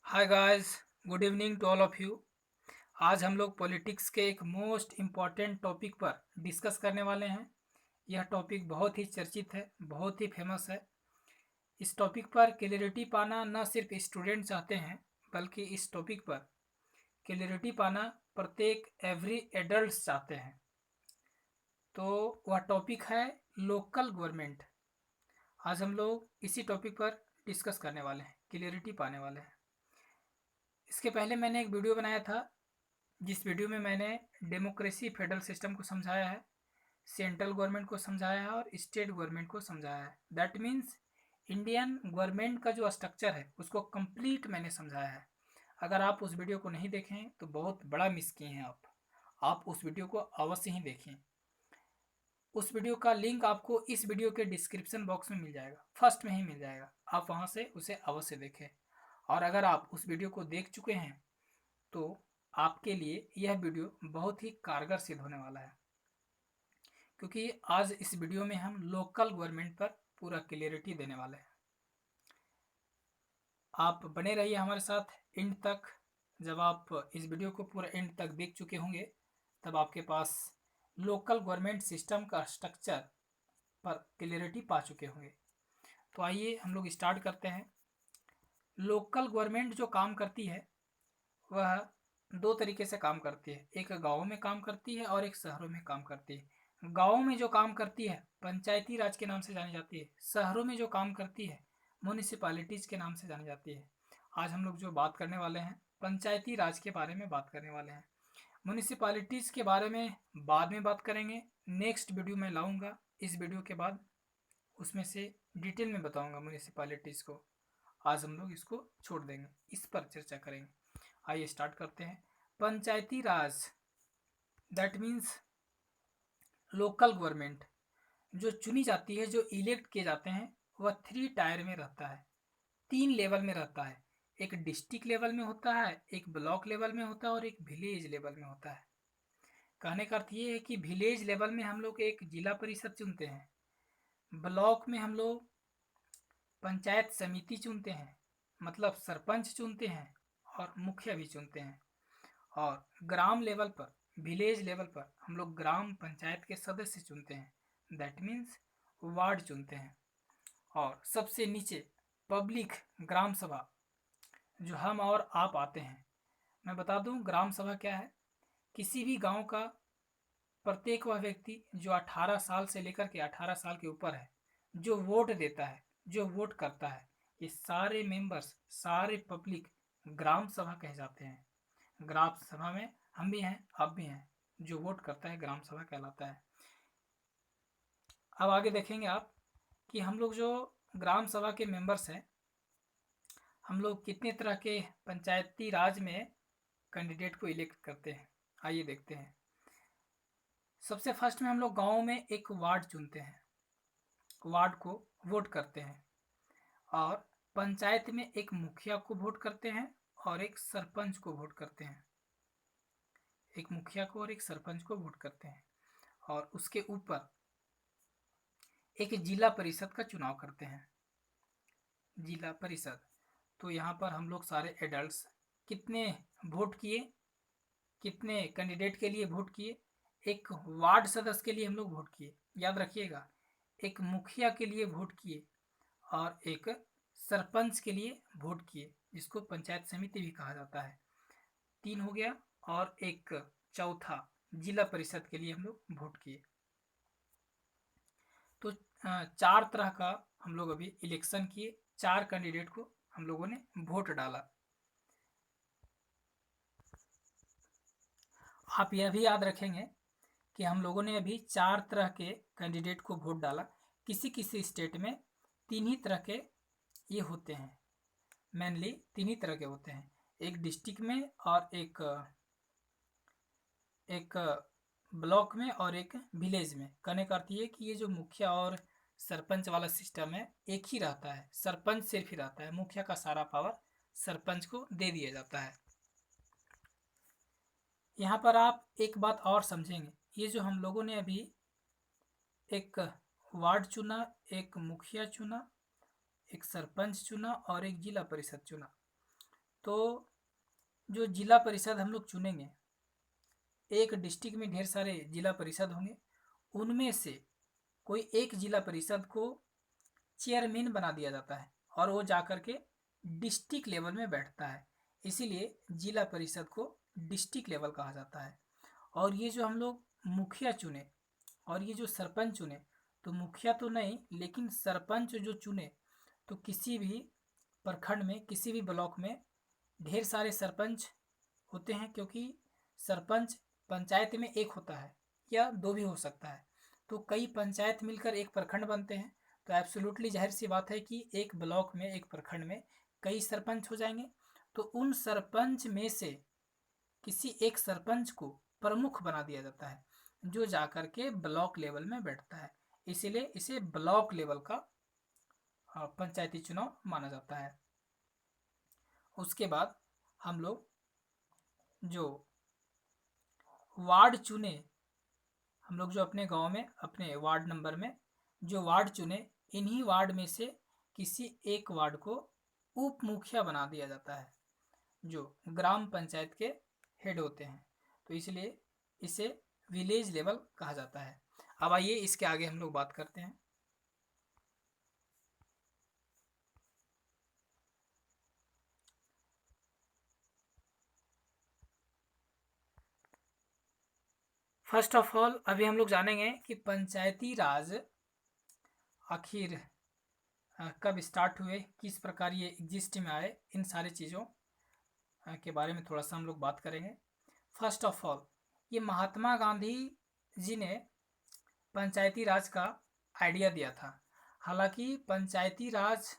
Hi guys, good evening to all of you. आज हम लोग पॉलिटिक्स के एक मोस्ट इम्पॉर्टेंट टॉपिक पर डिस्कस करने वाले हैं। यह टॉपिक बहुत ही चर्चित है, बहुत ही फेमस है। इस टॉपिक पर क्लियरिटी पाना न सिर्फ स्टूडेंट चाहते हैं, बल्कि इस टॉपिक पर क्लियरिटी पाना प्रत्येक एवरी एडल्ट चाहते हैं। तो वह टॉपिक है लोकल गवर्नमेंट। आज हम लोग इसी टॉपिक पर डिस्कस करने वाले हैं, क्लियरिटी पाने वाले हैं। इसके पहले मैंने एक वीडियो बनाया था, जिस वीडियो में मैंने डेमोक्रेसी फेडरल सिस्टम को समझाया है, सेंट्रल गवर्नमेंट को समझाया है और स्टेट गवर्नमेंट को समझाया है। दैट मीन्स इंडियन गवर्नमेंट का जो स्ट्रक्चर है उसको कंप्लीट मैंने समझाया है। अगर आप उस वीडियो को नहीं देखें तो बहुत बड़ा मिस किए हैं आप उस वीडियो को अवश्य ही देखें। उस वीडियो का लिंक आपको इस वीडियो के डिस्क्रिप्शन बॉक्स में मिल जाएगा, फर्स्ट में ही मिल जाएगा। आप वहाँ से उसे अवश्य देखें। और अगर आप उस वीडियो को देख चुके हैं तो आपके लिए यह वीडियो बहुत ही कारगर सिद्ध होने वाला है, क्योंकि आज इस वीडियो में हम लोकल गवर्नमेंट पर पूरा क्लियरिटी देने वाले हैं। आप बने रहिए हमारे साथ एंड तक। जब आप इस वीडियो को पूरा एंड तक देख चुके होंगे तब आपके पास लोकल गवर्नमेंट सिस्टम का स्ट्रक्चर पर क्लियरिटी पा चुके होंगे। तो आइए हम लोग स्टार्ट करते हैं। लोकल गवर्नमेंट जो काम करती है वह दो तरीके से काम करती है, एक गाँव में काम करती है और एक शहरों में काम करती है। गाँव में जो काम करती है पंचायती राज के नाम से जानी जाती है, शहरों में जो काम करती है म्यूनिसिपालिटीज़ के नाम से जानी जाती है। आज हम लोग जो बात करने वाले हैं पंचायती राज के बारे में बात करने वाले हैं। म्यूनिसिपालिटीज़ के बारे में बाद में बात करेंगे, नेक्स्ट वीडियो में लाऊंगा। इस वीडियो के बाद उसमें से डिटेल में बताऊंगा म्यूनिसिपालिटीज़ को। आज हम लोग इसको छोड़ देंगे, इस पर चर्चा करेंगे। आइए स्टार्ट करते हैं। पंचायती राज दैट मीन्स लोकल गवर्नमेंट जो चुनी जाती है, जो इलेक्ट किए जाते हैं, वह 3 टायर में रहता है, 3 लेवल में रहता है। एक डिस्ट्रिक्ट लेवल में होता है, एक ब्लॉक लेवल में होता है और एक विलेज लेवल में होता है। कहने का अर्थ ये है कि विलेज लेवल में हम लोग एक जिला परिषद चुनते हैं, ब्लॉक में हम लोग पंचायत समिति चुनते हैं, मतलब सरपंच चुनते हैं और मुखिया भी चुनते हैं। और ग्राम लेवल पर, विलेज लेवल पर हम लोग ग्राम पंचायत के सदस्य चुनते हैं, दैट मीन्स वार्ड चुनते हैं। और सबसे नीचे पब्लिक ग्राम सभा, जो हम और आप आते हैं। मैं बता दूं ग्राम सभा क्या है। किसी भी गांव का प्रत्येक वह व्यक्ति जो 18 साल से लेकर के 18 साल के ऊपर है, जो वोट देता है, जो वोट करता है, ये सारे मेंबर्स, सारे पब्लिक ग्राम सभा कह जाते हैं। ग्राम सभा में हम भी हैं, आप भी हैं। जो वोट करता है ग्राम सभा कहलाता है। अब आगे देखेंगे आप कि हम लोग जो ग्राम सभा के मेंबर्स हैं, हम लोग कितने तरह के पंचायती राज में कैंडिडेट को इलेक्ट करते हैं, आइए देखते हैं। सबसे फर्स्ट में हम लोग गाँव में एक वार्ड चुनते हैं, वार्ड को वोट करते हैं। और पंचायत में एक मुखिया को वोट करते हैं और एक सरपंच को वोट करते हैं, एक मुखिया को और एक सरपंच को वोट करते हैं। और उसके ऊपर एक जिला परिषद का चुनाव करते हैं, जिला परिषद। तो यहाँ पर हम लोग सारे एडल्ट्स कितने वोट किए, कितने कैंडिडेट के लिए वोट किए, एक वार्ड सदस्य के लिए हम लोग वोट किए, याद रखिएगा, एक मुखिया के लिए वोट किए और एक सरपंच के लिए वोट किए, जिसको पंचायत समिति भी कहा जाता है। 3 हो गया। और एक चौथा जिला परिषद के लिए हम लोग वोट किए। तो 4 तरह का हम लोग अभी इलेक्शन किए, 4 कैंडिडेट को हम लोगों ने वोट डाला। आप यह भी याद रखेंगे कि हम लोगों ने अभी 4 तरह के कैंडिडेट को वोट डाला। किसी किसी स्टेट में 3 ही तरह के ये होते हैं, मेनली 3 ही तरह के होते हैं, एक डिस्ट्रिक्ट में और एक ब्लॉक में और एक विलेज में। कहने का अर्थ ये कि ये जो मुखिया और सरपंच वाला सिस्टम है एक ही रहता है, सरपंच सिर्फ ही रहता है, मुखिया का सारा पावर सरपंच को दे दिया जाता है। यहाँ पर आप एक बात और समझेंगे, ये जो हम लोगों ने अभी एक वार्ड चुना, एक मुखिया चुना, एक सरपंच चुना और एक जिला परिषद चुना, तो जो जिला परिषद हम लोग चुनेंगे, एक डिस्ट्रिक्ट में ढेर सारे जिला परिषद होंगे, उनमें से कोई एक जिला परिषद को चेयरमैन बना दिया जाता है और वो जाकर के डिस्ट्रिक्ट लेवल में बैठता है। इसीलिए जिला परिषद को डिस्ट्रिक्ट लेवल कहा जाता है। और ये जो हम लोग मुखिया चुने और ये जो सरपंच चुने, तो मुखिया तो नहीं लेकिन सरपंच जो चुने, तो किसी भी प्रखंड में, किसी भी ब्लॉक में ढेर सारे सरपंच होते हैं, क्योंकि सरपंच पंचायत में एक होता है या दो भी हो सकता है। तो कई पंचायत मिलकर एक प्रखंड बनते हैं, तो एब्सोल्युटली जाहिर सी बात है कि एक ब्लॉक में, एक प्रखंड में कई सरपंच हो जाएंगे। तो उन सरपंच में से किसी एक सरपंच को प्रमुख बना दिया जाता है, जो जाकर के ब्लॉक लेवल में बैठता है। इसीलिए इसे ब्लॉक लेवल का पंचायती चुनाव माना जाता है। उसके बाद हम लोग जो वार्ड चुने, हम लोग जो अपने गांव में, अपने वार्ड नंबर में जो वार्ड चुने, इन्हीं वार्ड में से किसी एक वार्ड को उप मुखिया बना दिया जाता है, जो ग्राम पंचायत के हेड होते हैं। तो इसलिए इसे विलेज लेवल कहा जाता है। अब आइए इसके आगे हम लोग बात करते हैं। फर्स्ट ऑफ ऑल अभी हम लोग जानेंगे कि पंचायती राज आखिर कब स्टार्ट हुए, किस प्रकार ये एग्जिस्ट में आए, इन सारी चीज़ों के बारे में थोड़ा सा हम लोग बात करेंगे। फर्स्ट ऑफ ऑल, ये महात्मा गांधी जी ने पंचायती राज का आइडिया दिया था। हालांकि पंचायती राज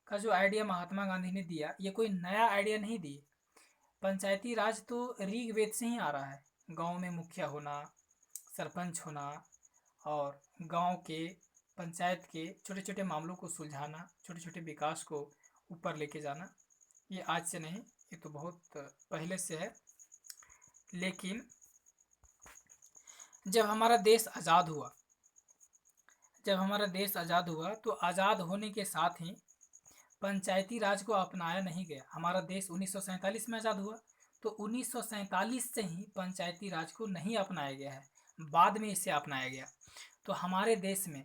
का जो आइडिया महात्मा गांधी ने दिया, ये कोई नया आइडिया नहीं दी। पंचायती राज तो ऋग्वेद से ही आ रहा है। गांव में मुखिया होना, सरपंच होना और गांव के, पंचायत के छोटे छोटे मामलों को सुलझाना, छोटे छोटे विकास को ऊपर लेके जाना, ये आज से नहीं, ये तो बहुत पहले से है। लेकिन जब हमारा देश आज़ाद हुआ, तो आज़ाद होने के साथ ही पंचायती राज को अपनाया नहीं गया। हमारा देश 1947 में आज़ाद हुआ, तो 1947 से ही पंचायती राज को नहीं अपनाया गया है, बाद में इसे अपनाया गया। तो हमारे देश में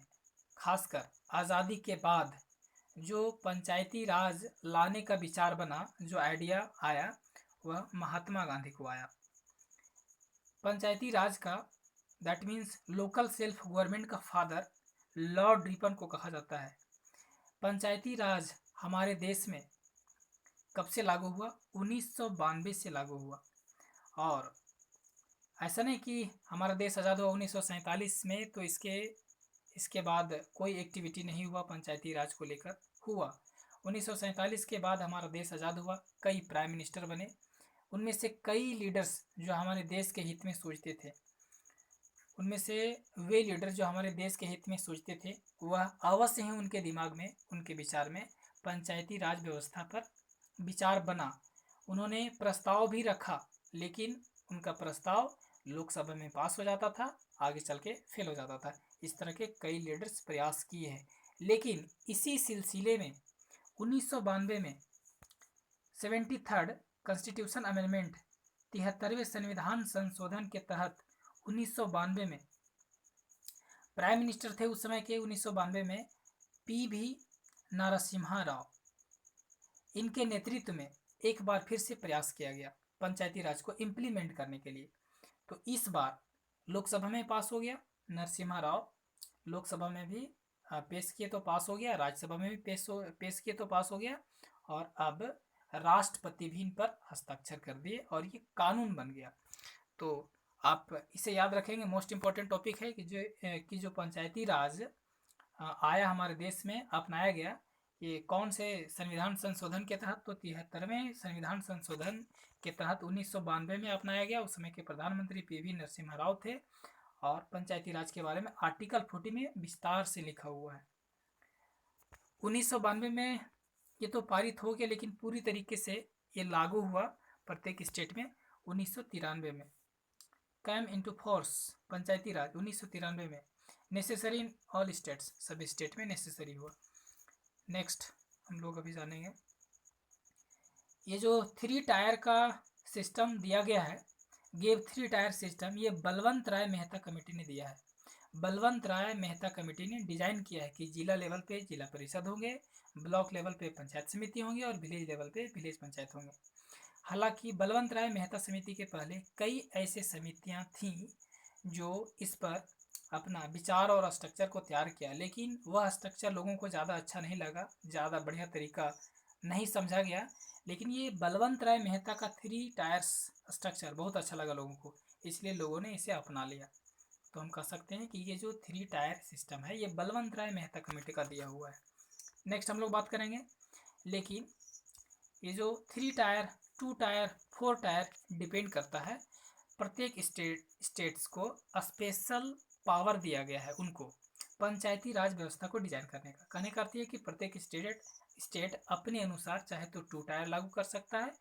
खासकर आज़ादी के बाद जो पंचायती राज लाने का विचार बना, जो आइडिया आया, वह महात्मा गांधी को आया। पंचायती राज का, that means local self government का फादर लॉर्ड रिपन को कहा जाता है। पंचायती राज हमारे देश में कब से लागू हुआ? 1992 से लागू हुआ। और ऐसा नहीं कि हमारा देश आज़ाद हुआ 1947 में तो इसके बाद कोई एक्टिविटी नहीं हुआ पंचायती राज को लेकर, हुआ। 1947 के बाद हमारा देश आज़ाद हुआ, कई प्राइम मिनिस्टर बने, उनमें से कई लीडर्स जो हमारे देश के हित में सोचते थे, उनमें से वे लीडर जो हमारे देश के हित में सोचते थे, वह अवश्य ही उनके दिमाग में, उनके विचार में पंचायती राज व्यवस्था पर विचार बना। उन्होंने प्रस्ताव भी रखा, लेकिन उनका प्रस्ताव लोकसभा में पास हो जाता था, आगे चल के फेल हो जाता था। इस तरह के कई लीडर्स प्रयास किए हैं। लेकिन इसी सिलसिले में 1992 में 73rd कॉन्स्टिट्यूशन अमेंडमेंट, 73वें संविधान संशोधन के तहत 1992 में प्राइम मिनिस्टर थे उस समय के, 1992 में पी.वी. नरसिम्हा राव, इनके नेतृत्व में एक बार फिर से प्रयास किया गया पंचायती राज को इम्प्लीमेंट करने के लिए। तो इस बार लोकसभा में पास हो गया। नरसिम्हा राव लोकसभा में भी पेश किए तो पास हो गया, राज्यसभा में भी पेश किए तो पास हो गया, और अब राष्ट्रपति भी इन पर हस्ताक्षर कर दिए और ये कानून बन गया। तो आप इसे याद रखेंगे, मोस्ट इम्पॉर्टेंट टॉपिक है कि जो पंचायती राज आया हमारे देश में, अपनाया गया, ये कौन से संविधान संशोधन के तहत? तो 73वें संविधान संशोधन के तहत 1992 में अपनाया गया। उस समय के प्रधानमंत्री पी.वी. नरसिम्हा राव थे, और पंचायती राज के बारे में आर्टिकल 40 में विस्तार से लिखा हुआ है। 1992 में ये तो पारित हो गया, लेकिन पूरी तरीके से ये लागू हुआ प्रत्येक स्टेट में 1993 में। कैम इनटू फोर्स पंचायती राज 1993 में, नेसेसरी इन ऑल स्टेट्स, सभी स्टेट में नेसेसरी हुआ। नेक्स्ट हम लोग अभी जानेंगे, ये जो 3 टायर का सिस्टम दिया गया है, गेव 3 टायर सिस्टम, ये बलवंत राय मेहता कमेटी ने दिया है। बलवंत राय मेहता कमेटी ने डिजाइन किया है कि जिला लेवल पे जिला परिषद होंगे, ब्लॉक लेवल पे पंचायत समिति होंगे और विलेज लेवल पे विलेज पंचायत होंगे। हालांकि बलवंत राय मेहता समिति के पहले कई ऐसे समितियां थीं जो इस पर अपना विचार और स्ट्रक्चर को तैयार किया, लेकिन वह स्ट्रक्चर लोगों को ज़्यादा अच्छा नहीं लगा, ज़्यादा बढ़िया तरीका नहीं समझा गया। लेकिन ये बलवंत राय मेहता का 3 टायर्स स्ट्रक्चर बहुत अच्छा लगा लोगों को, इसलिए लोगों ने इसे अपना लिया। तो हम कह सकते हैं कि ये जो 3 टायर सिस्टम है ये बलवंत राय मेहता कमेटी का दिया हुआ है। नेक्स्ट हम लोग बात करेंगे, लेकिन ये जो 3 टायर, 2 टायर, 4 टायर डिपेंड करता है, प्रत्येक स्टेट्स को स्पेशल पावर दिया गया है उनको पंचायती राज व्यवस्था को डिजाइन करने का। कहने का अर्थ है कि प्रत्येक स्टेट अपने अनुसार चाहे तो 2 टायर लागू कर सकता है,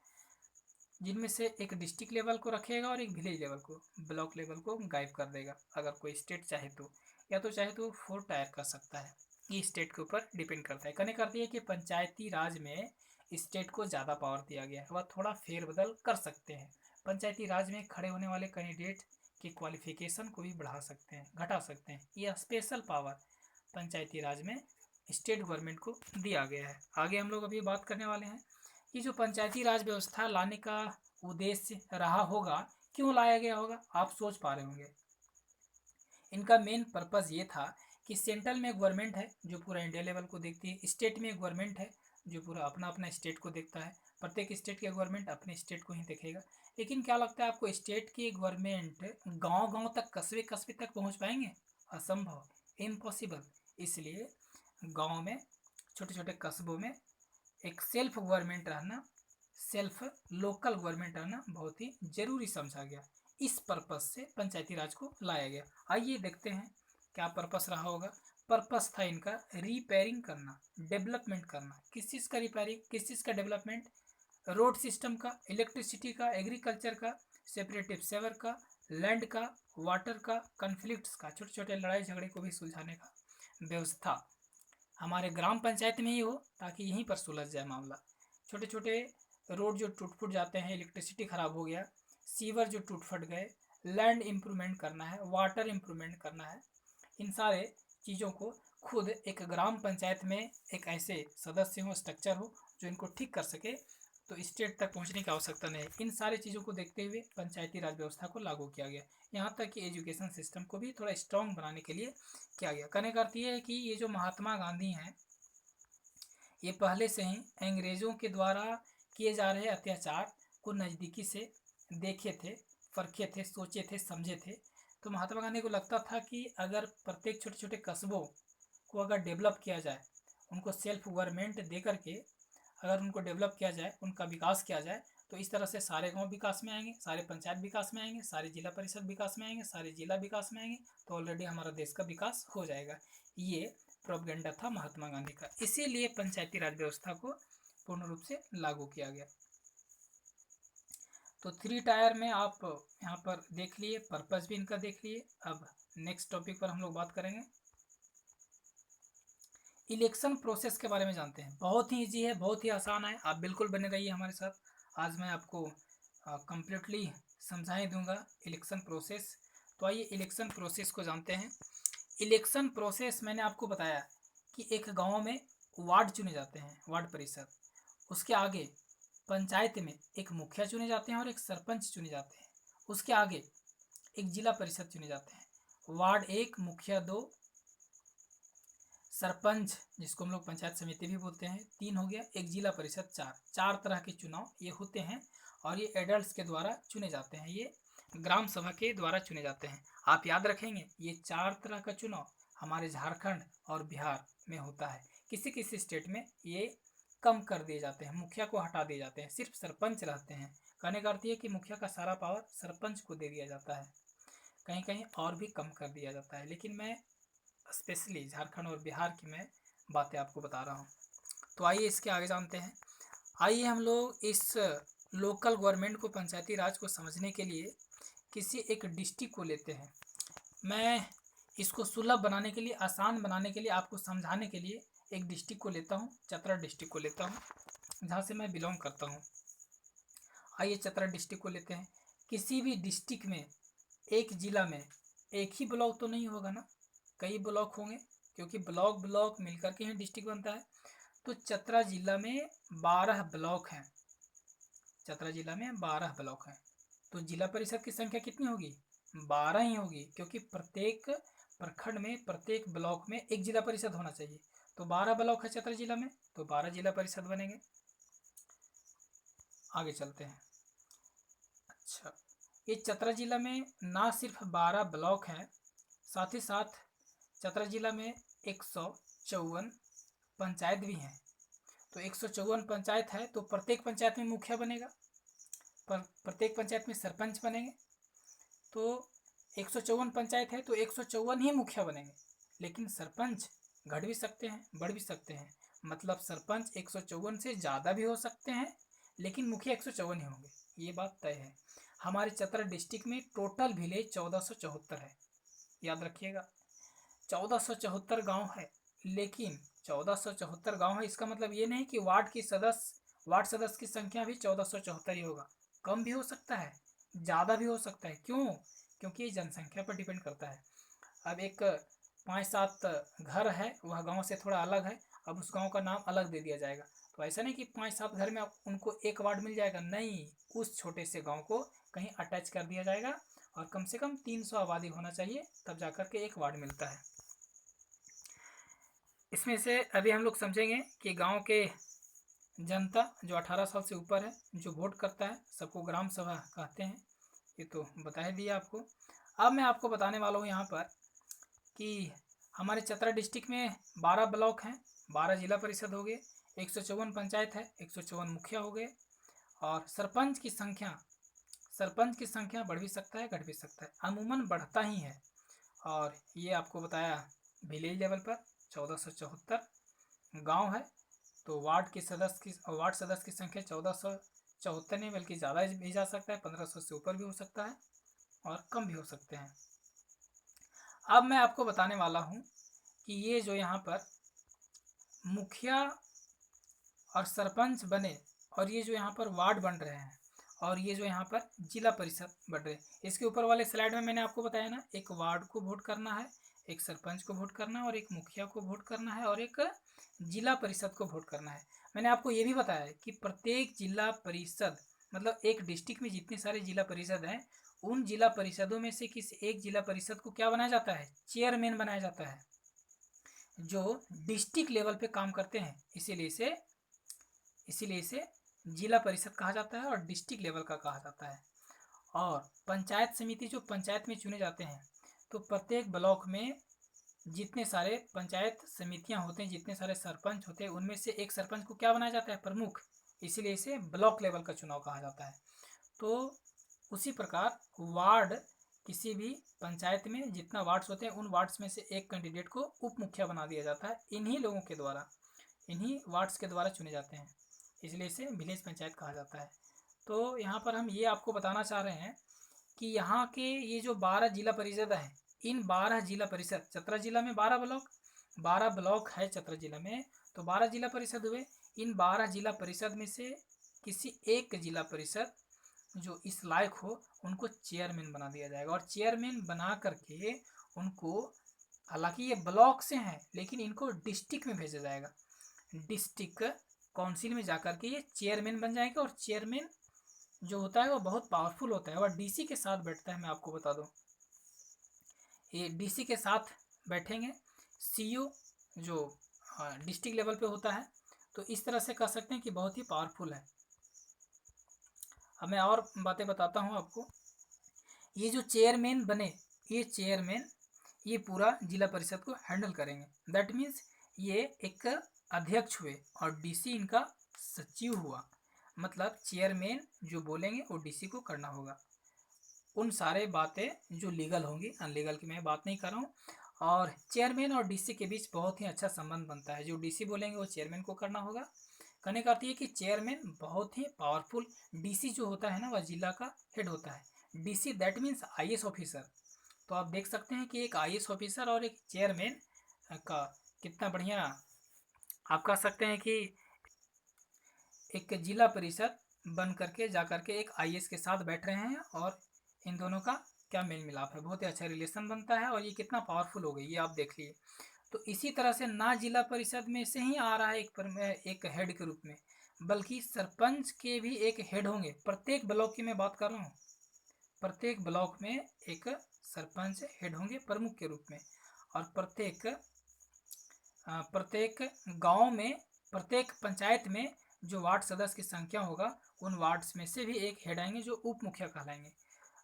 जिनमें से एक डिस्ट्रिक्ट लेवल को रखेगा और एक विलेज लेवल को, ब्लॉक लेवल को गायब कर देगा अगर कोई स्टेट चाहे तो, या तो चाहे तो 4 टायर कर सकता है। ये स्टेट के ऊपर डिपेंड करता है। कहने का अर्थ है कि पंचायती राज में स्टेट को ज़्यादा पावर दिया गया है, वह थोड़ा फेरबदल कर सकते हैं। पंचायती राज में खड़े होने वाले कैंडिडेट की क्वालिफिकेशन को भी बढ़ा सकते हैं, घटा सकते हैं। यह स्पेशल पावर पंचायती राज में स्टेट गवर्नमेंट को दिया गया है। आगे हम लोग अभी बात करने वाले हैं कि जो पंचायती राज व्यवस्था लाने का उद्देश्य रहा होगा, क्यों लाया गया होगा, आप सोच पा रहे होंगे। इनका मेन पर्पज़ ये था कि सेंट्रल में गवर्नमेंट है जो पूरा इंडिया लेवल को देखती है, स्टेट में गवर्नमेंट है जो पूरा अपना अपना स्टेट को देखता है, प्रत्येक स्टेट के गवर्नमेंट अपने स्टेट को ही देखेगा। लेकिन क्या लगता है आपको, स्टेट की गवर्नमेंट गांव गांव तक, कस्बे कस्बे तक पहुंच पाएंगे? असंभव, इम्पॉसिबल। इसलिए गांव में, छोटे छोटे कस्बों में एक सेल्फ गवर्नमेंट रहना, सेल्फ लोकल गवर्नमेंट रहना बहुत ही जरूरी समझा गया। इस पर्पस से पंचायती राज को लाया गया। आइए देखते हैं क्या पर्पस रहा होगा। पर्पस था इनका रिपेयरिंग करना, डेवलपमेंट करना। किस चीज़ का रिपेयरिंग, किस चीज़ का डेवलपमेंट? रोड सिस्टम का, इलेक्ट्रिसिटी का, एग्रीकल्चर का, सेपरेटिव सेवर का, लैंड का, वाटर का, कन्फ्लिक्ट्स का, छोटे छोटे लड़ाई झगड़े को भी सुलझाने का व्यवस्था हमारे ग्राम पंचायत में ही हो, ताकि यहीं पर सुलझ जाए मामला। छोटे छोटे रोड जो टूट फूट जाते हैं, इलेक्ट्रिसिटी ख़राब हो गया, सीवर जो टूट फट गए, लैंड इम्प्रूवमेंट करना है, वाटर इम्प्रूवमेंट करना है, इन सारे चीज़ों को खुद एक ग्राम पंचायत में एक ऐसे सदस्य हो, स्ट्रक्चर हो जो इनको ठीक कर सके, तो स्टेट तक पहुंचने की आवश्यकता नहीं है। इन सारी चीज़ों को देखते हुए पंचायती राज व्यवस्था को लागू किया गया। यहाँ तक कि एजुकेशन सिस्टम को भी थोड़ा स्ट्रॉन्ग बनाने के लिए किया गया। कहने का अर्थ ये है कि ये जो महात्मा गांधी हैं, ये पहले से ही अंग्रेज़ों के द्वारा किए जा रहे अत्याचार को नज़दीकी से देखे थे, परखे थे, सोचे थे, समझे थे। तो महात्मा गांधी को लगता था कि अगर प्रत्येक छोटे छोटे कस्बों को अगर डेवलप किया जाए, उनको सेल्फ गवर्नमेंट दे करके अगर उनको डेवलप किया जाए, उनका विकास किया जाए, तो इस तरह से सारे गांव विकास में आएंगे, सारे पंचायत विकास में आएंगे, सारे जिला परिषद विकास में आएंगे, सारे जिला विकास में आएंगे, तो ऑलरेडी हमारा देश का विकास हो जाएगा। ये प्रोपेगेंडा था महात्मा गांधी का, इसीलिए पंचायती राज व्यवस्था को पूर्ण रूप से लागू किया गया। तो 3 टायर में आप यहाँ पर देख लिए, पर्पस भी इनका देख लिए। अब नेक्स्ट टॉपिक पर हम लोग बात करेंगे, इलेक्शन प्रोसेस के बारे में जानते हैं। बहुत ही ईजी है, बहुत ही आसान है, आप बिल्कुल बने रहिए हमारे साथ। आज मैं आपको कम्प्लीटली समझा ही दूंगा इलेक्शन प्रोसेस। तो आइए इलेक्शन प्रोसेस को जानते हैं। इलेक्शन प्रोसेस मैंने आपको बताया कि एक गांव में वार्ड चुने जाते हैं, वार्ड परिषद, उसके आगे पंचायत में एक मुखिया चुने जाते हैं और एक सरपंच चुने जाते हैं, उसके आगे एक जिला परिषद चुने जाते हैं। वार्ड 1 मुखिया 2, सरपंच जिसको हम लोग पंचायत समिति भी बोलते हैं 3 हो गया, एक जिला परिषद 4। 4 तरह के चुनाव ये होते हैं और ये एडल्ट्स के द्वारा चुने जाते हैं, ये ग्राम सभा के द्वारा चुने जाते हैं। आप याद रखेंगे ये 4 तरह का चुनाव हमारे झारखंड और बिहार में होता है। किसी किसी स्टेट में ये कम कर दिए जाते हैं, मुखिया को हटा दिए जाते हैं, सिर्फ सरपंच रहते हैं। कहने का अर्थ ये कि मुखिया का सारा पावर सरपंच को दे दिया जाता है, कहीं कहीं और भी कम कर दिया जाता है, लेकिन मैं स्पेशली झारखंड और बिहार की मैं बातें आपको बता रहा हूँ। तो आइए इसके आगे जानते हैं। आइए हम लोग इस लोकल गवर्नमेंट को, पंचायती राज को समझने के लिए किसी एक डिस्ट्रिक्ट को लेते हैं। मैं इसको सुलभ बनाने के लिए, आसान बनाने के लिए, आपको समझाने के लिए एक डिस्ट्रिक्ट को लेता हूँ, चतरा डिस्ट्रिक्ट को लेता हूँ, जहाँ से मैं बिलोंग करता हूँ। आइए चतरा डिस्ट्रिक्ट को लेते हैं। किसी भी डिस्ट्रिक्ट में, एक जिला में एक ही ब्लॉक तो नहीं होगा ना, कई ब्लॉक होंगे, क्योंकि ब्लॉक ब्लॉक मिलकर के ही डिस्ट्रिक्ट बनता है। तो चतरा जिला में 12 ब्लॉक हैं। चतरा जिला में 12 ब्लॉक हैं। तो जिला परिषद की संख्या कितनी होगी? 12 ही होगी, क्योंकि प्रत्येक प्रखंड में, प्रत्येक ब्लॉक में एक जिला परिषद होना चाहिए। तो 12 ब्लॉक है चतरा जिला में, तो 12 जिला परिषद बनेंगे। आगे चलते हैं। अच्छा, ये चतरा जिला में ना सिर्फ 12 ब्लॉक हैं, साथ ही साथ चतरा जिला में 154 पंचायत भी हैं। तो 154 पंचायत है, तो प्रत्येक पंचायत में मुखिया बनेगा, पर प्रत्येक पंचायत में सरपंच बनेंगे। तो 154 पंचायत है, तो 154 ही मुखिया बनेंगे, लेकिन सरपंच घट भी सकते हैं, बढ़ भी सकते हैं। मतलब सरपंच 154 से ज़्यादा भी हो सकते हैं, लेकिन मुखिया 154 ही होंगे, ये बात तय है। हमारे चतरा डिस्ट्रिक्ट में टोटल विलेज 1474 है, याद रखिएगा। 1474 गांव है, लेकिन 1474 गांव है, इसका मतलब ये नहीं कि वार्ड सदस्य की संख्या भी 1474 ही होगा। कम भी हो सकता है, ज़्यादा भी हो सकता है। क्यों? क्योंकि ये जनसंख्या पर डिपेंड करता है। अब एक 5-7 घर है, वह गांव से थोड़ा अलग है, अब उस गांव का नाम अलग दे दिया जाएगा। तो ऐसा नहीं कि 5-7 घर में उनको एक वार्ड मिल जाएगा, नहीं, उस छोटे से गांव को कहीं अटैच कर दिया जाएगा, और कम से कम 300 आबादी होना चाहिए, तब जाकर के एक वार्ड मिलता है। इसमें से अभी हम लोग समझेंगे कि गांव के जनता जो 18 साल से ऊपर है, जो वोट करता है, सबको ग्राम सभा कहते हैं, ये तो बता ही दिया आपको। अब मैं आपको बताने वाला हूँ यहाँ पर कि हमारे चतरा डिस्ट्रिक्ट में 12 ब्लॉक हैं, 12 जिला परिषद हो गए, 154 पंचायत है, 154 मुखिया हो गए, और सरपंच की संख्या बढ़ भी सकता है, घट भी सकता है, अमूमन बढ़ता ही है। और ये आपको बताया विलेज लेवल पर 1474 गांव है। तो वार्ड सदस्य की संख्या 1474 नहीं, बल्कि ज़्यादा भी जा सकता है, 1500 से ऊपर भी हो सकता है, और कम भी हो सकते हैं। अब मैं आपको बताने वाला हूँ कि ये जो यहाँ पर मुखिया और सरपंच बने, और ये जो यहाँ पर वार्ड बन रहे हैं, और ये जो यहाँ पर जिला परिषद बन रहे हैं, इसके ऊपर वाले स्लाइड में मैंने आपको बताया ना, एक वार्ड को वोट करना है, एक सरपंच को वोट करना है, और एक मुखिया को वोट करना है, और एक जिला परिषद को वोट करना है। मैंने आपको ये भी बताया कि प्रत्येक जिला परिषद, मतलब एक डिस्ट्रिक्ट में जितने सारे जिला परिषद हैं, उन जिला परिषदों में से किसी एक जिला परिषद को क्या बनाया जाता है? चेयरमैन बनाया जाता है, जो डिस्ट्रिक्ट लेवल पे काम करते हैं, इसीलिए इसे जिला परिषद कहा जाता है और डिस्ट्रिक्ट लेवल का कहा जाता है। और पंचायत समिति, जो पंचायत में चुने जाते हैं, तो प्रत्येक ब्लॉक में जितने सारे पंचायत समितियां होते हैं, जितने सारे सरपंच होते हैं, उनमें से एक सरपंच को क्या बनाया जाता है? प्रमुख, इसीलिए इसे ब्लॉक लेवल का चुनाव कहा जाता है। तो उसी प्रकार वार्ड, किसी भी पंचायत में जितना वार्ड्स होते हैं, उन वार्ड्स में से एक कैंडिडेट को उप मुखिया बना दिया जाता है, इन्हीं लोगों के द्वारा, इन्हीं वार्ड्स के द्वारा चुने जाते हैं, इसलिए इसे विलेज पंचायत कहा जाता है। तो यहाँ पर हम ये आपको बताना चाह रहे हैं कि यहाँ के ये जो 12 जिला परिषद हैं, इन 12 जिला परिषद, चतरा जिला में 12 ब्लॉक है चतरा जिला में, तो 12 जिला परिषद हुए। इन 12 जिला परिषद में से किसी एक जिला परिषद जो इस लायक हो, उनको चेयरमैन बना दिया जाएगा, और चेयरमैन बना करके उनको, हालांकि ये ब्लॉक से हैं, लेकिन इनको डिस्ट्रिक्ट में भेजा जाएगा, डिस्ट्रिक्ट काउंसिल में जाकर के ये चेयरमैन बन जाएंगे। और चेयरमैन जो होता है वो बहुत पावरफुल होता है, और डीसी के साथ बैठता है। मैं आपको बता दूं, ये डीसी के साथ बैठेंगे, सीईओ जो डिस्ट्रिक्ट लेवल पे होता है। तो इस तरह से कह सकते हैं कि बहुत ही पावरफुल है। अब मैं और बातें बताता हूँ आपको। ये जो चेयरमैन बने, ये चेयरमैन ये पूरा जिला परिषद को हैंडल करेंगे। दैट मीन्स ये एक अध्यक्ष हुए और डीसी इनका सचिव हुआ। मतलब चेयरमैन जो बोलेंगे वो डीसी को करना होगा। उन सारे बातें जो लीगल होंगी, अनलीगल की मैं बात नहीं कर रहा हूँ। और चेयरमैन और डीसी के बीच बहुत ही अच्छा संबंध बनता है। जो डीसी बोलेंगे वो चेयरमैन को करना होगा। कहने का अर्थ ये कि चेयरमैन बहुत ही पावरफुल, डीसी जो होता है ना वह जिला का हेड होता है। DC that means IAS officer. तो आप देख सकते हैं कि एक आईएएस ऑफिसर और एक चेयरमैन का कितना बढ़िया, आप कह सकते हैं कि एक जिला परिषद बन करके जा करके एक आईएएस के साथ बैठ रहे हैं और इन दोनों का क्या मेल मिलाप है, बहुत ही अच्छा रिलेशन बनता है और ये कितना पावरफुल हो गई ये आप देख लिए। तो इसी तरह से ना जिला परिषद में से ही आ रहा है एक हेड के रूप में, बल्कि सरपंच के भी एक हेड होंगे। प्रत्येक ब्लॉक की मैं बात कर रहा हूँ, प्रत्येक ब्लॉक में एक सरपंच हेड होंगे प्रमुख के रूप में, और प्रत्येक गांव में, प्रत्येक पंचायत में जो वार्ड सदस्य की संख्या होगा उन वार्ड्स में से भी एक हेड आएंगे जो उप मुखिया कहलाएंगे।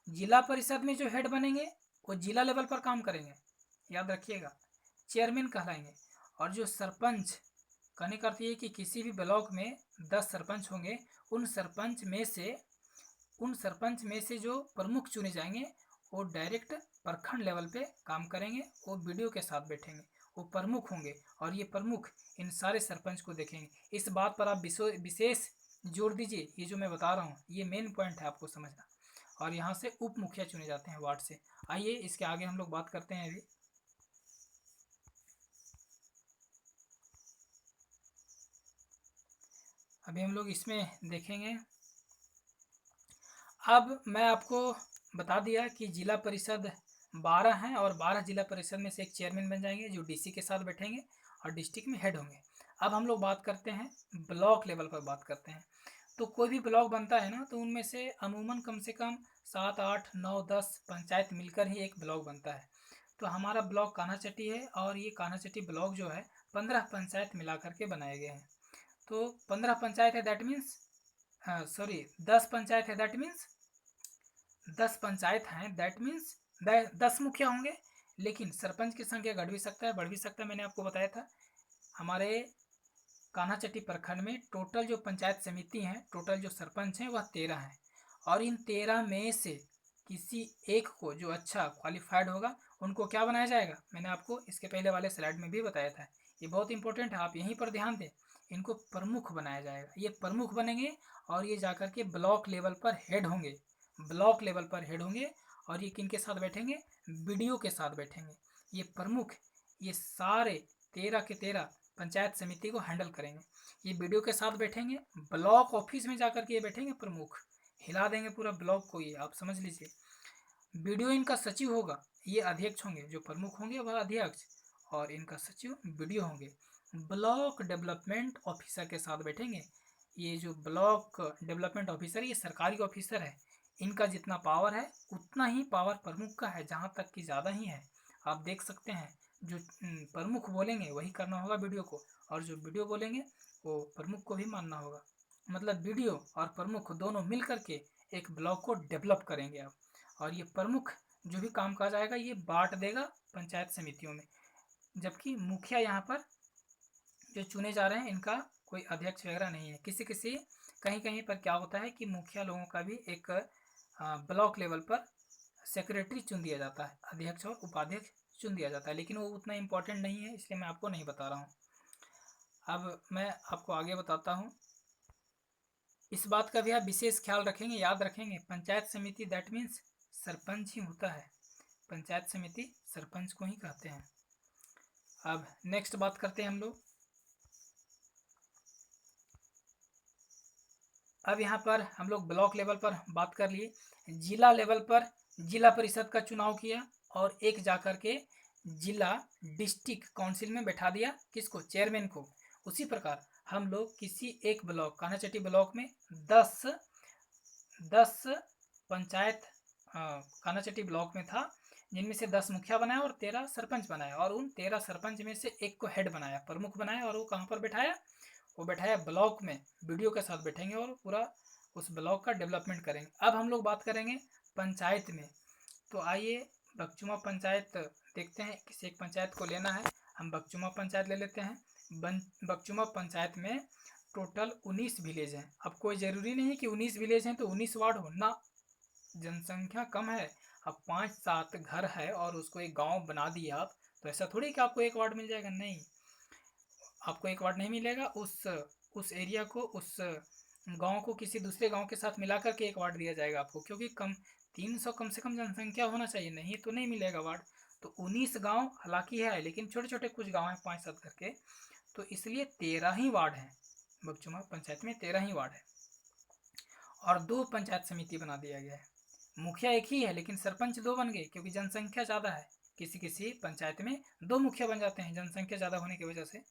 जिला परिषद में जो हेड बनेंगे वो जिला लेवल पर काम करेंगे, याद रखिएगा, चेयरमैन कहलाएंगे। और जो सरपंच, कहने का अर्थ ये कि किसी भी ब्लॉक में 10 सरपंच होंगे, उन सरपंच में से जो प्रमुख चुने जाएंगे वो डायरेक्ट प्रखंड लेवल पे काम करेंगे, वो वीडियो के साथ बैठेंगे, वो प्रमुख होंगे और ये प्रमुख इन सारे सरपंच को देखेंगे। इस बात पर आप विशेष जोर दीजिए, ये जो मैं बता रहा हूँ ये मेन पॉइंट है आपको समझना। और यहाँ से उप मुखिया चुने जाते हैं वार्ड से। आइए इसके आगे हम लोग बात करते हैं। अभी हम लोग इसमें देखेंगे। अब मैं आपको बता दिया कि जिला परिषद 12 हैं और 12 जिला परिषद में से एक चेयरमैन बन जाएंगे जो डीसी के साथ बैठेंगे और डिस्ट्रिक्ट में हेड होंगे। अब हम लोग बात करते हैं ब्लॉक लेवल पर बात करते हैं। तो कोई भी ब्लॉक बनता है ना, तो उनमें से अमूमन कम से कम 7, 8, 9, 10 पंचायत मिलकर ही एक ब्लॉक बनता है। तो हमारा ब्लॉक कान्हाचट्टी है और ये कान्हाचट्टी ब्लॉक जो है 15 पंचायत मिला करके बनाए गए हैं। तो 15 पंचायत है, दैट मीन्स सॉरी 10 पंचायत है, दैट मीन्स 10 पंचायत हैं, दैट मीन्स 10 मुखिया होंगे। लेकिन सरपंच की संख्या घट भी सकता है, बढ़ भी सकता है, मैंने आपको बताया था। हमारे कान्हाचट्टी प्रखंड में टोटल जो पंचायत समिति हैं, टोटल जो सरपंच हैं वह 13 हैं, और इन 13 में से किसी एक को जो अच्छा क्वालिफाइड होगा उनको क्या बनाया जाएगा, मैंने आपको इसके पहले वाले स्लाइड में भी बताया था। ये बहुत इंपॉर्टेंट है, आप यहीं पर ध्यान दें। इनको प्रमुख बनाया जाएगा, ये प्रमुख बनेंगे और ये जाकर के ब्लॉक लेवल पर हेड होंगे, ब्लॉक लेवल पर हेड होंगे। और ये किन के साथ बैठेंगे, बीडीओ के साथ बैठेंगे। ये प्रमुख ये सारे 13 के 13 पंचायत समिति को हैंडल करेंगे। ये बीडीओ के साथ बैठेंगे, ब्लॉक ऑफिस में जाकर के ये बैठेंगे प्रमुख, हिला देंगे पूरा ब्लॉक को, ये आप समझ लीजिए। बीडीओ इनका सचिव होगा, ये अध्यक्ष होंगे, जो प्रमुख होंगे वह अध्यक्ष और इनका सचिव बीडीओ होंगे। ब्लॉक डेवलपमेंट ऑफिसर के साथ बैठेंगे। ये जो ब्लॉक डेवलपमेंट ऑफिसर ये सरकारी ऑफिसर है, इनका जितना पावर है उतना ही पावर प्रमुख का है, जहाँ तक कि ज़्यादा ही है। आप देख सकते हैं जो प्रमुख बोलेंगे वही करना होगा वीडियो को, और जो वीडियो बोलेंगे वो प्रमुख को भी मानना होगा। मतलब वीडियो और प्रमुख दोनों मिल करके एक ब्लॉक को डेवलप करेंगे आप। और ये प्रमुख जो भी काम काज आएगा ये बांट देगा पंचायत समितियों में, जबकि मुखिया यहाँ पर जो चुने जा रहे हैं इनका कोई अध्यक्ष वगैरह नहीं है। किसी किसी कहीं कहीं पर क्या होता है कि मुखिया लोगों का भी एक ब्लॉक लेवल पर सेक्रेटरी चुन दिया जाता है, अध्यक्ष और उपाध्यक्ष चुन दिया जाता है, लेकिन वो उतना इम्पोर्टेंट नहीं है, इसलिए मैं आपको नहीं बता रहा हूँ। अब मैं आपको आगे बताता हूँ। इस बात का भी आप विशेष ख्याल रखेंगे, याद रखेंगे, पंचायत समिति दैट मीन्स सरपंच ही होता है, पंचायत समिति सरपंच को ही कहते हैं। अब नेक्स्ट बात करते हैं हम लोग। अब यहाँ पर हम लोग ब्लॉक लेवल पर बात कर लिए, जिला लेवल पर जिला परिषद का चुनाव किया और एक जाकर के जिला डिस्ट्रिक्ट काउंसिल में बैठा दिया, किसको, चेयरमैन को। उसी प्रकार हम लोग किसी एक ब्लॉक, कान्हाचट्टी ब्लॉक में 10 पंचायत कान्हाचट्टी ब्लॉक में था, जिनमें से 10 मुखिया बनाया और 13 सरपंच बनाया, और उन 13 सरपंच में से एक को हेड बनाया, प्रमुख बनाया, और वो कहाँ पर बैठाया, वो बैठाया ब्लॉक में, वीडियो के साथ बैठेंगे और पूरा उस ब्लॉक का डेवलपमेंट करेंगे। अब हम लोग बात करेंगे पंचायत में। तो आइए बगचुमा पंचायत देखते हैं, किसी एक पंचायत को लेना है, हम बगचुमा पंचायत ले लेते हैं। बगचुमा पंचायत में टोटल 19 विलेज हैं। अब कोई ज़रूरी नहीं है कि 19 विलेज हैं तो 19 वार्ड हो ना, जनसंख्या कम है, अब 5-7 घर है और उसको एक गांव बना दिया आप, तो ऐसा थोड़ी कि आपको एक वार्ड मिल जाएगा, नहीं, आपको एक वार्ड नहीं मिलेगा। उस एरिया को, उस गांव को किसी दूसरे गांव के साथ मिला करके एक वार्ड दिया जाएगा आपको, क्योंकि 300 कम से कम जनसंख्या होना चाहिए, नहीं तो नहीं मिलेगा वार्ड। तो 19 गांव हालांकि है, लेकिन छोटे छोटे कुछ गांव हैं 5-7 घर के, तो इसलिए 13 ही वार्ड हैं, बगचुमा पंचायत में 13 ही वार्ड है। और 2 पंचायत समिति बना दिया गया है। मुखिया एक ही है लेकिन सरपंच 2 बन गए क्योंकि जनसंख्या ज़्यादा है। किसी किसी पंचायत में 2 मुखिया बन जाते हैं जनसंख्या ज़्यादा होने की वजह से।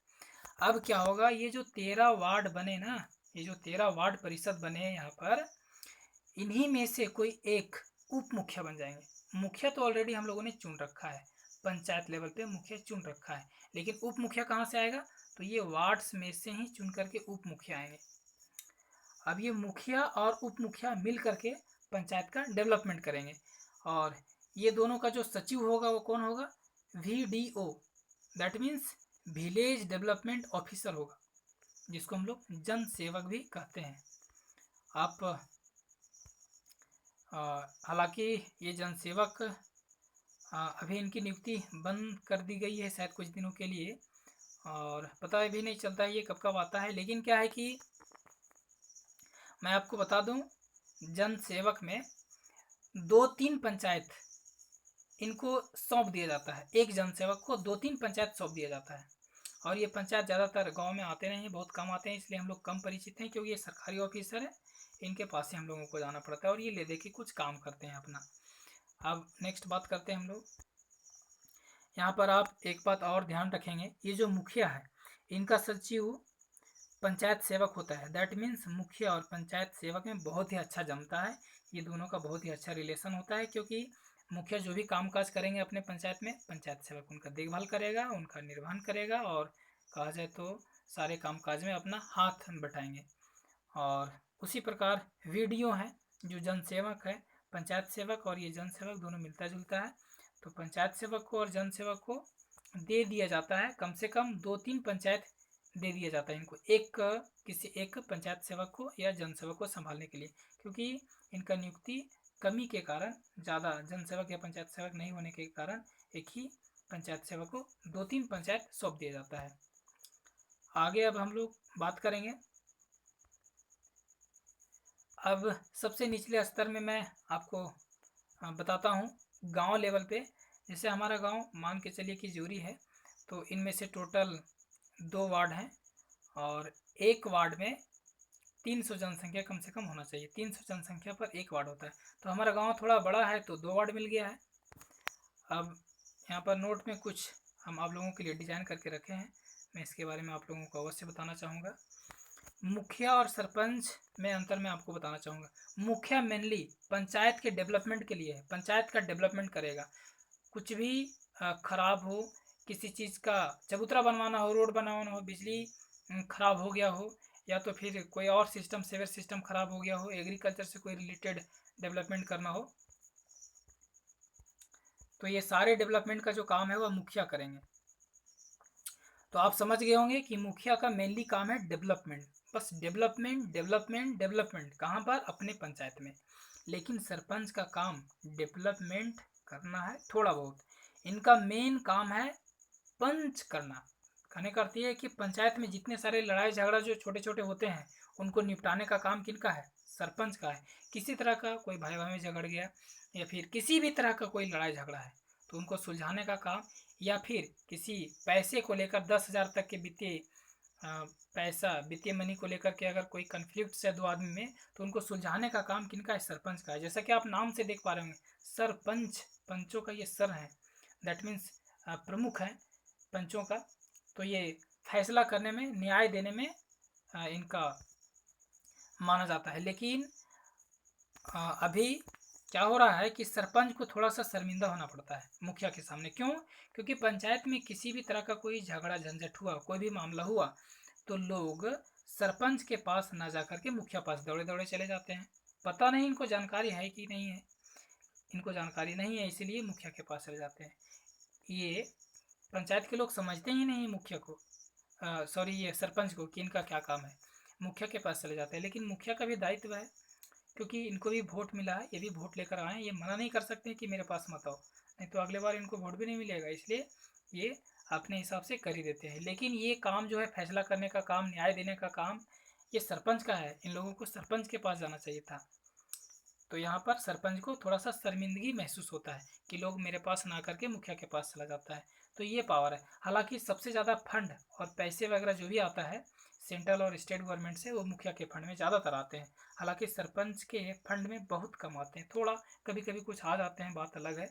अब क्या होगा, ये जो 13 वार्ड बने ना, ये जो 13 वार्ड परिषद बने यहाँ पर, इन्हीं में से कोई एक उप मुखिया बन जाएंगे। मुखिया तो ऑलरेडी हम लोगों ने चुन रखा है, पंचायत लेवल पे मुखिया चुन रखा है, लेकिन उप मुखिया कहाँ से आएगा, तो ये वार्ड्स में से ही चुन करके उप मुखिया आएंगे। अब ये मुखिया और उप मुखिया मिल करके पंचायत का डेवलपमेंट करेंगे। और ये दोनों का जो सचिव होगा वो कौन होगा, VDO, that means village development officer होगा, जिसको हम लोग जन सेवक भी कहते हैं। आप हालांकि ये जन सेवक अभी इनकी नियुक्ति बंद कर दी गई है शायद कुछ दिनों के लिए, और पता भी नहीं चलता है ये कब कब आता है। लेकिन क्या है कि मैं आपको बता दूं, जन सेवक में 2-3 पंचायत इनको सौंप दिया जाता है। एक जन सेवक को 2-3 पंचायत सौंप दिया जाता है। और ये पंचायत ज़्यादातर गांव में आते नहीं हैं, बहुत कम आते हैं, इसलिए हम लोग कम परिचित हैं, क्योंकि ये सरकारी ऑफिसर है, इनके पास से हम लोगों को जाना पड़ता है और ये ले दे के कुछ काम करते हैं अपना। अब नेक्स्ट बात करते हैं हम लोग। यहाँ पर आप एक बात और ध्यान रखेंगे, ये जो मुखिया है इनका सचिव पंचायत सेवक होता है। दैट मीन्स मुखिया और पंचायत सेवक में बहुत ही अच्छा जमता है, ये दोनों का बहुत ही अच्छा रिलेशन होता है, क्योंकि मुखिया जो भी काम काज करेंगे अपने पंचायत में, पंचायत सेवक उनका देखभाल करेगा, उनका निर्वहन करेगा, और कहा जाए तो सारे काम काज में अपना हाथ बटाएंगे। और उसी प्रकार VDO है जो जन सेवक है, पंचायत सेवक और ये जन सेवक दोनों मिलता जुलता है। तो पंचायत सेवक को और जन सेवक को दे दिया जाता है कम से कम 2-3 पंचायत दे दिया जाता है इनको, किसी एक पंचायत सेवक को या जन सेवक को संभालने के लिए, क्योंकि इनका नियुक्ति कमी के कारण, ज़्यादा जन सेवक या पंचायत सेवक नहीं होने के कारण एक ही पंचायत सेवक को 2-3 पंचायत सौंप दिया जाता है। आगे अब हम लोग बात करेंगे। अब सबसे निचले स्तर में मैं आपको बताता हूँ गांव लेवल पे। जैसे हमारा गांव मान के चलिए कि ज्यूरी है, तो इनमें से टोटल 2 वार्ड हैं और एक वार्ड में 300 जनसंख्या कम से कम होना चाहिए। 300 जनसंख्या पर एक वार्ड होता है, तो हमारा गांव थोड़ा बड़ा है तो 2 वार्ड मिल गया है। अब यहाँ पर नोट में कुछ हम आप लोगों के लिए डिज़ाइन करके रखे हैं, मैं इसके बारे में आप लोगों को अवश्य बताना चाहूँगा। मुखिया और सरपंच में अंतर मैं आपको बताना चाहूँगा। मुखिया मेनली पंचायत के डेवलपमेंट के लिए है, पंचायत का डेवलपमेंट करेगा। कुछ भी खराब हो, किसी चीज़ का चबूतरा बनवाना हो, रोड बनवाना हो, बिजली खराब हो गया हो, या तो फिर कोई और सिस्टम, सेवर सिस्टम खराब हो गया हो, एग्रीकल्चर से कोई रिलेटेड डेवलपमेंट करना हो, तो ये सारे डेवलपमेंट का जो काम है वह मुखिया करेंगे। तो आप समझ गए होंगे कि मुखिया का मेनली काम है डेवलपमेंट, बस डेवलपमेंट डेवलपमेंट डेवलपमेंट, कहाँ पर, अपने पंचायत में। लेकिन सरपंच का काम डेवलपमेंट करना है थोड़ा बहुत, इनका मेन काम है पंच करना। कहने का अर्थ ये है कि पंचायत में जितने सारे लड़ाई झगड़ा जो छोटे छोटे होते हैं उनको निपटाने का काम किनका है, सरपंच का है। किसी तरह का कोई भाई भाई में झगड़ गया या फिर किसी भी तरह का कोई लड़ाई झगड़ा है तो उनको सुलझाने का काम, या फिर किसी पैसे को लेकर 10,000 तक के वित्तीय पैसा, वित्तीय मनी को लेकर के अगर कोई कन्फ्लिक्ट है 2 आदमी में तो उनको सुलझाने का काम किनका है, सरपंच का है। जैसा कि आप नाम से देख पा रहे होंगे सरपंच, पंचों का ये सर है, दैट मीन्स प्रमुख है पंचों का। तो ये फैसला करने में, न्याय देने में इनका माना जाता है। लेकिन अभी क्या हो रहा है कि सरपंच को थोड़ा सा शर्मिंदा होना पड़ता है मुखिया के सामने। क्यों? क्योंकि पंचायत में किसी भी तरह का कोई झगड़ा झंझट हुआ, कोई भी मामला हुआ, तो लोग सरपंच के पास ना जा करके मुखिया पास दौड़े दौड़े चले जाते हैं। पता नहीं इनको जानकारी है कि नहीं है, इनको जानकारी नहीं है इसीलिए मुखिया के पास चले जाते हैं। ये पंचायत के लोग समझते ही नहीं मुखिया को, सॉरी ये सरपंच को, कि इनका क्या काम है, मुखिया के पास चले जाते हैं। लेकिन मुखिया का भी दायित्व है, क्योंकि इनको भी वोट मिला है, ये भी वोट लेकर आए हैं, ये मना नहीं कर सकते कि मेरे पास मत आओ, नहीं तो अगले बार इनको वोट भी नहीं मिलेगा, इसलिए ये अपने हिसाब से कर ही देते हैं। लेकिन ये काम जो है फैसला करने का काम, न्याय देने का काम, ये सरपंच का है। इन लोगों को सरपंच के पास जाना चाहिए था। तो यहाँ पर सरपंच को थोड़ा सा शर्मिंदगी महसूस होता है कि लोग मेरे पास ना करके मुखिया के पास चला जाता है, तो ये पावर है। हालांकि सबसे ज़्यादा फंड और पैसे वगैरह जो भी आता है सेंट्रल और स्टेट गवर्नमेंट से वो मुखिया के फंड में ज़्यादातर आते हैं। हालांकि सरपंच के फंड में बहुत कम आते हैं, थोड़ा कभी कभी कुछ आ जाते हैं, बात अलग है।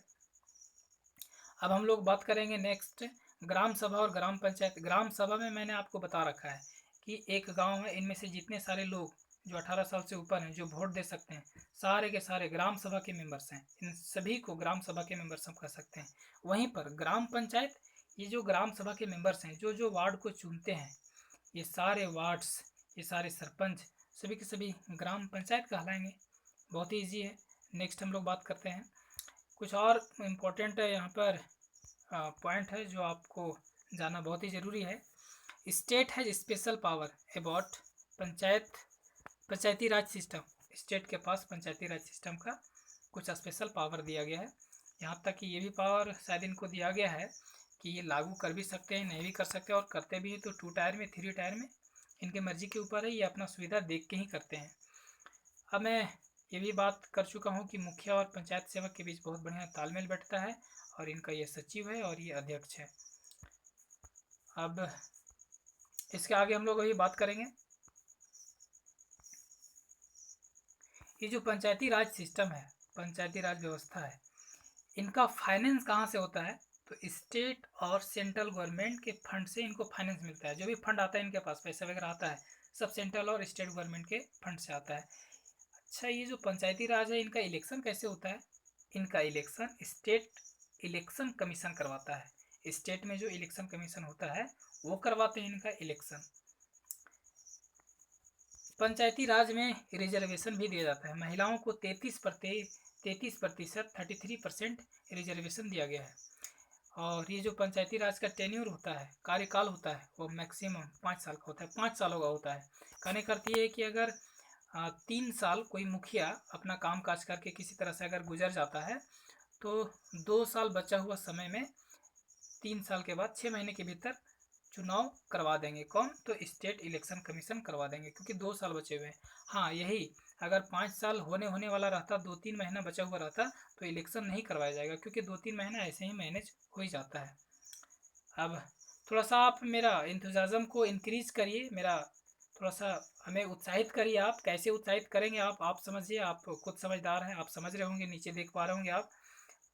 अब हम लोग बात करेंगे नेक्स्ट ग्राम सभा और ग्राम पंचायत। ग्राम सभा में मैंने आपको बता रखा है कि एक गांव है, इनमें से जितने सारे लोग जो 18 साल से ऊपर हैं जो वोट दे सकते हैं, सारे के सारे ग्राम सभा के मेंबर्स हैं। इन सभी को ग्राम सभा के मेंबर्स हम कह सकते हैं। वहीं पर ग्राम पंचायत, ये जो ग्राम सभा के मेंबर्स हैं जो जो वार्ड को चुनते हैं, ये सारे वार्ड्स, ये सारे सरपंच सभी के सभी ग्राम पंचायत कहलाएंगे। बहुत ही ईजी है। नेक्स्ट हम लोग बात करते हैं, कुछ और इम्पोर्टेंट है यहाँ पर पॉइंट है जो आपको जानना बहुत ही ज़रूरी है। State has special power about Panchayati Raj system. State के पास पंचायती राज सिस्टम का कुछ स्पेशल पावर दिया गया है। यहाँ तक कि ये भी पावर शायद इनको दिया गया है कि ये लागू कर भी सकते हैं, नहीं भी कर सकते, और करते भी हैं तो 2 टायर में 3 टायर में, इनके मर्जी के ऊपर है, ये अपना सुविधा देख के ही करते हैं। अब मैं ये भी बात कर चुका हूँ कि मुखिया और पंचायत सेवक के बीच बहुत बढ़िया तालमेल बैठता है, और इनका ये सचिव है और ये अध्यक्ष है। अब इसके आगे हम लोग अभी बात करेंगे, ये जो पंचायती राज सिस्टम है, पंचायती राज व्यवस्था है, इनका फाइनेंस कहाँ से होता है? तो स्टेट और सेंट्रल गवर्नमेंट के फंड से इनको फाइनेंस मिलता है। जो भी फंड आता है इनके पास, पैसा वगैरह आता है, सब सेंट्रल और स्टेट गवर्नमेंट के फंड से आता है। अच्छा, ये जो पंचायती राज है, इनका इलेक्शन कैसे होता है? इनका इलेक्शन स्टेट इलेक्शन कमीशन करवाता है। स्टेट में जो इलेक्शन कमीशन होता है वो करवाते हैं इनका इलेक्शन। पंचायती राज में रिजर्वेशन भी दिया जाता है। महिलाओं को 33% 33% रिजर्वेशन दिया गया है। और ये जो पंचायती राज का टेन्यूर होता है, कार्यकाल होता है, वो मैक्सिमम 5 साल का होता है, 5 सालों का होता है। कहने का अर्थ ये है कि अगर 3 साल कोई मुखिया अपना काम काज करके किसी तरह से अगर गुजर जाता है, तो 2 साल बचा हुआ समय में 3 साल के बाद 6 महीने के भीतर चुनाव करवा देंगे। कौन? तो स्टेट इलेक्शन कमीशन करवा देंगे, क्योंकि 2 साल बचे हुए हैं। हाँ, यही अगर 5 साल होने वाला रहता, 2-3 महीना बचा हुआ रहता, तो इलेक्शन नहीं करवाया जाएगा, क्योंकि 2-3 महीना ऐसे ही मैनेज हो ही जाता है। अब थोड़ा सा आप मेरा इंथुजियाज्म को इंक्रीज करिए, मेरा थोड़ा सा हमें उत्साहित करिए। आप कैसे उत्साहित करेंगे? आप समझिए, आप खुद समझदार हैं, आप समझ रहे होंगे, नीचे देख पा रहे होंगे आप।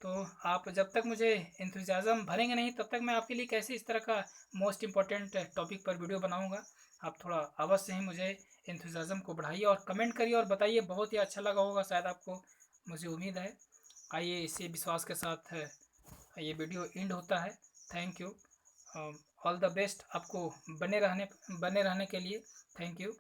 तो आप जब तक मुझे इंथुजियाज्म भरेंगे नहीं, तब तक मैं आपके लिए कैसे इस तरह का मोस्ट इम्पॉर्टेंट टॉपिक पर वीडियो बनाऊंगा। आप थोड़ा अवश्य ही मुझे इंथुजियाज्म को बढ़ाइए और कमेंट करिए और बताइए। बहुत ही अच्छा लगा होगा शायद आपको, मुझे उम्मीद है। आइए, इसी विश्वास के साथ ये वीडियो एंड होता है। Thank you, all the best आपको बने रहने के लिए। Thank you.